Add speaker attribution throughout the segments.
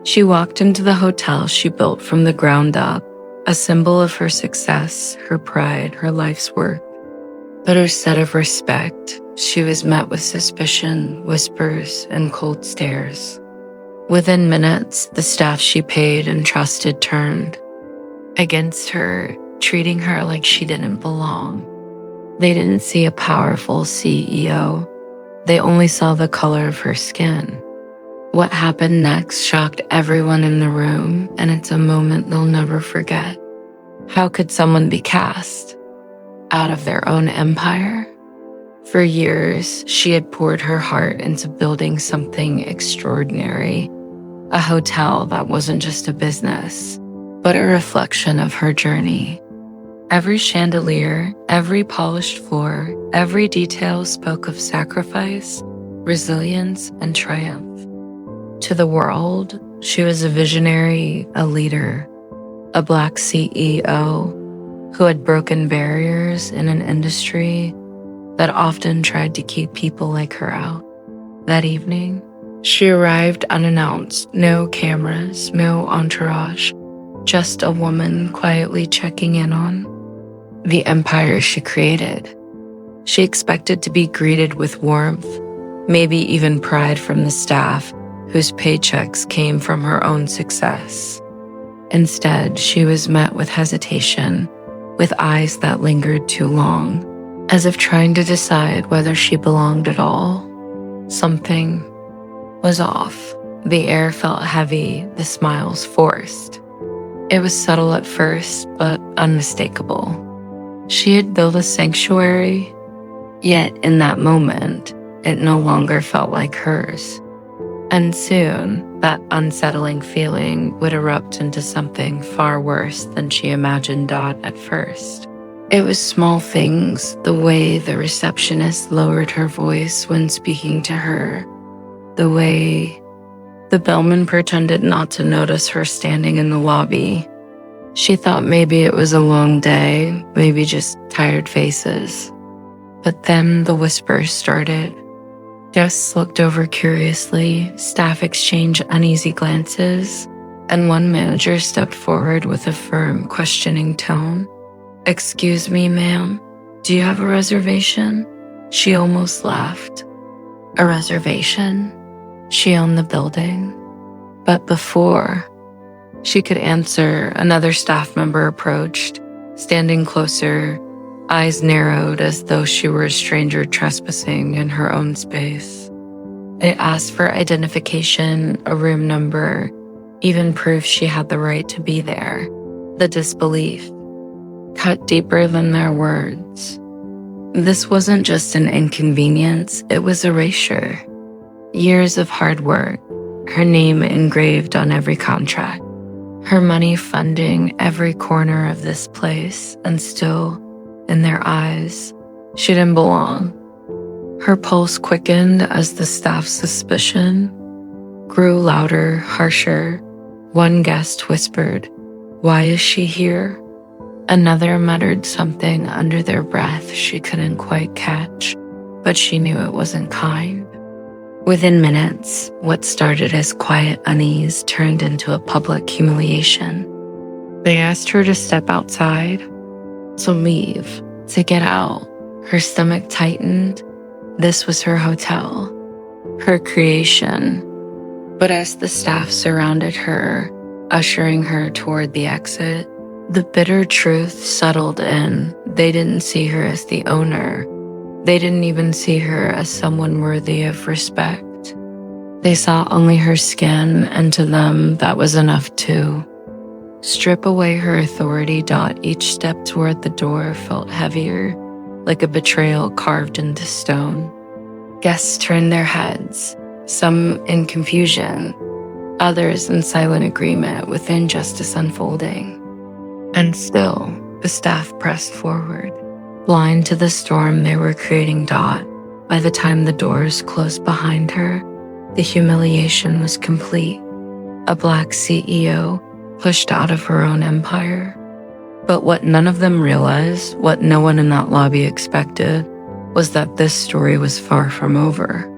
Speaker 1: She walked into the hotel she built from the ground up, a symbol of her success, her pride, her life's work. But instead of respect, she was met with suspicion, whispers, and cold stares. Within minutes, the staff she paid and trusted turned against her, treating her like she didn't belong. They didn't see a powerful CEO. They only saw the color of her skin. What happened next shocked everyone in the room, and it's a moment they'll never forget. How could someone be cast out of their own empire? For years, she had poured her heart into building something extraordinary, a hotel that wasn't just a business, but a reflection of her journey. Every chandelier, every polished floor, every detail spoke of sacrifice, resilience, and triumph. To the world, she was a visionary, a leader, a Black CEO who had broken barriers in an industry that often tried to keep people like her out. That evening, she arrived unannounced, no cameras, no entourage, just a woman quietly checking in on the empire she created. She expected to be greeted with warmth, maybe even pride from the staff whose paychecks came from her own success. Instead, she was met with hesitation, with eyes that lingered too long, as if trying to decide whether she belonged at all. Something was off. The air felt heavy, the smiles forced. It was subtle at first, but unmistakable. She had built a sanctuary, yet in that moment, it no longer felt like hers. And soon, that unsettling feeling would erupt into something far worse than she imagined at first. It was small things, the way the receptionist lowered her voice when speaking to her, the way the bellman pretended not to notice her standing in the lobby. She thought maybe it was a long day, maybe just tired faces. But then the whispers started. Guests looked over curiously, staff exchanged uneasy glances, and one manager stepped forward with a firm, questioning tone. "Excuse me, ma'am, do you have a reservation?" She almost laughed. A reservation? She owned the building. But before she could answer, another staff member approached, standing closer, eyes narrowed as though she were a stranger trespassing in her own space. It asked for identification, a room number, even proof she had the right to be there. The disbelief cut deeper than their words. This wasn't just an inconvenience, it was erasure. Years of hard work, her name engraved on every contract, her money funding every corner of this place, and still, in their eyes, she didn't belong. Her pulse quickened as the staff's suspicion grew louder, harsher. One guest whispered, "Why is she here?" Another muttered something under their breath she couldn't quite catch, but she knew it wasn't kind. Within minutes, what started as quiet unease turned into a public humiliation. They asked her to step outside, to leave, to get out. Her stomach tightened. This was her hotel, her creation. But as the staff surrounded her, ushering her toward the exit, the bitter truth settled in. They didn't see her as the owner. They didn't even see her as someone worthy of respect. They saw only her skin, and to them, that was enough too. Strip away her authority. Each step toward the door felt heavier, like a betrayal carved into stone. Guests turned their heads, some in confusion, others in silent agreement with injustice unfolding. And still, the staff pressed forward, blind to the storm they were creating. By the time the doors closed behind her, the humiliation was complete. A Black CEO pushed out of her own empire. But what none of them realized, what no one in that lobby expected, was that this story was far from over.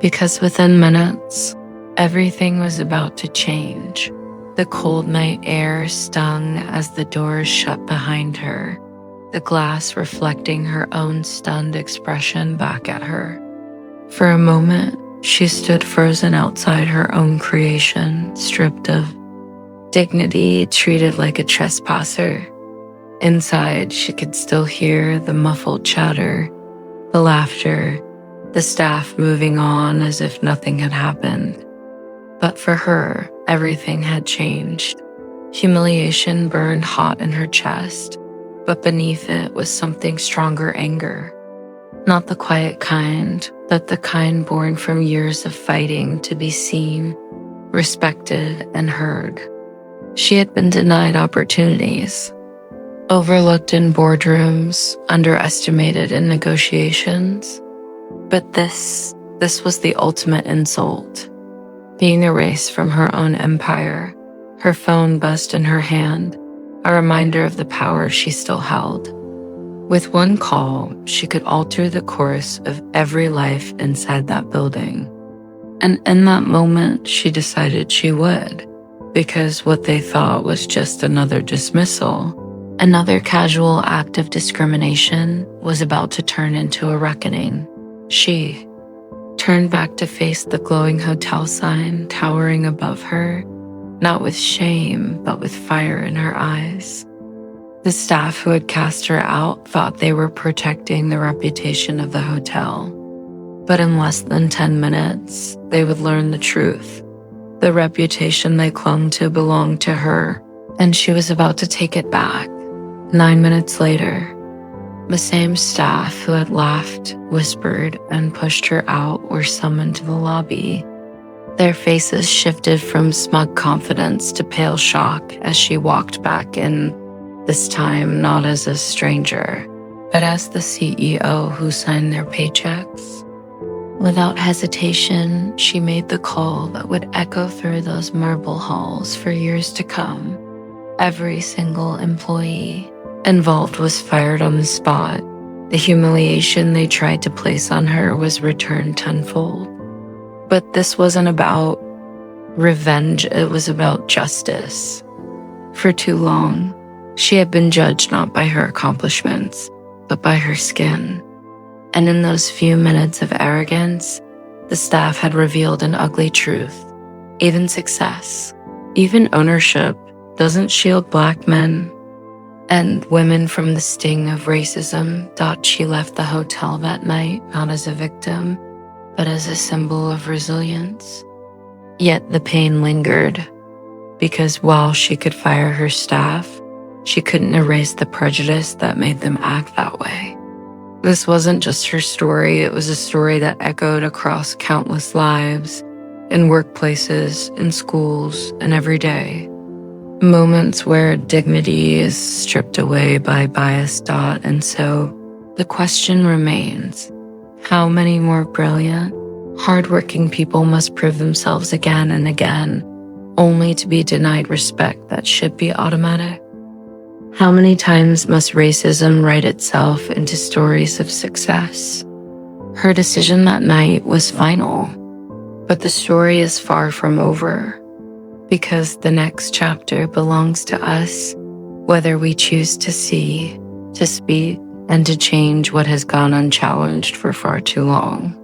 Speaker 1: Because within minutes, Everything was about to change. The cold night air stung as the doors shut behind her, the glass reflecting her own stunned expression back at her. For a moment, she stood frozen outside her own creation, stripped of dignity, treated like a trespasser. Inside, she could still hear the muffled chatter, the laughter, the staff moving on as if nothing had happened. But for her, everything had changed. Humiliation burned hot in her chest, but beneath it was something stronger: anger. Not the quiet kind, but the kind born from years of fighting to be seen, respected, and heard. She had been denied opportunities, overlooked in boardrooms, underestimated in negotiations. But this was the ultimate insult. Being erased from her own empire, her phone buzzed in her hand, a reminder of the power she still held. With one call, she could alter the course of every life inside that building. And in that moment, she decided she would, because what they thought was just another dismissal, another casual act of discrimination, was about to turn into a reckoning. She turned back to face the glowing hotel sign towering above her, not with shame, but with fire in her eyes. The staff who had cast her out thought they were protecting the reputation of the hotel. But in less than 10 minutes, they would learn the truth. The reputation they clung to belonged to her, and she was about to take it back. 9 minutes later, the same staff who had laughed, whispered, and pushed her out were summoned to the lobby. Their faces shifted from smug confidence to pale shock as she walked back in, this time not as a stranger, but as the CEO who signed their paychecks. Without hesitation, she made the call that would echo through those marble halls for years to come. Every single employee involved was fired on the spot. The humiliation they tried to place on her was returned tenfold. But this wasn't about revenge, it was about justice. For too long, she had been judged not by her accomplishments, but by her skin. And in those few minutes of arrogance, the staff had revealed an ugly truth. Even success, even ownership, doesn't shield Black men and women from the sting of racism. She left the hotel that night not as a victim, but as a symbol of resilience. Yet the pain lingered, because while she could fire her staff, she couldn't erase the prejudice that made them act that way. This wasn't just her story, it was a story that echoed across countless lives, in workplaces, in schools, and every day. Moments where dignity is stripped away by bias. And so the question remains, how many more brilliant, hardworking people must prove themselves again and again, only to be denied respect that should be automatic? How many times must racism write itself into stories of success? Her decision that night was final, but the story is far from over, because the next chapter belongs to us, whether we choose to see, to speak, and to change what has gone unchallenged for far too long.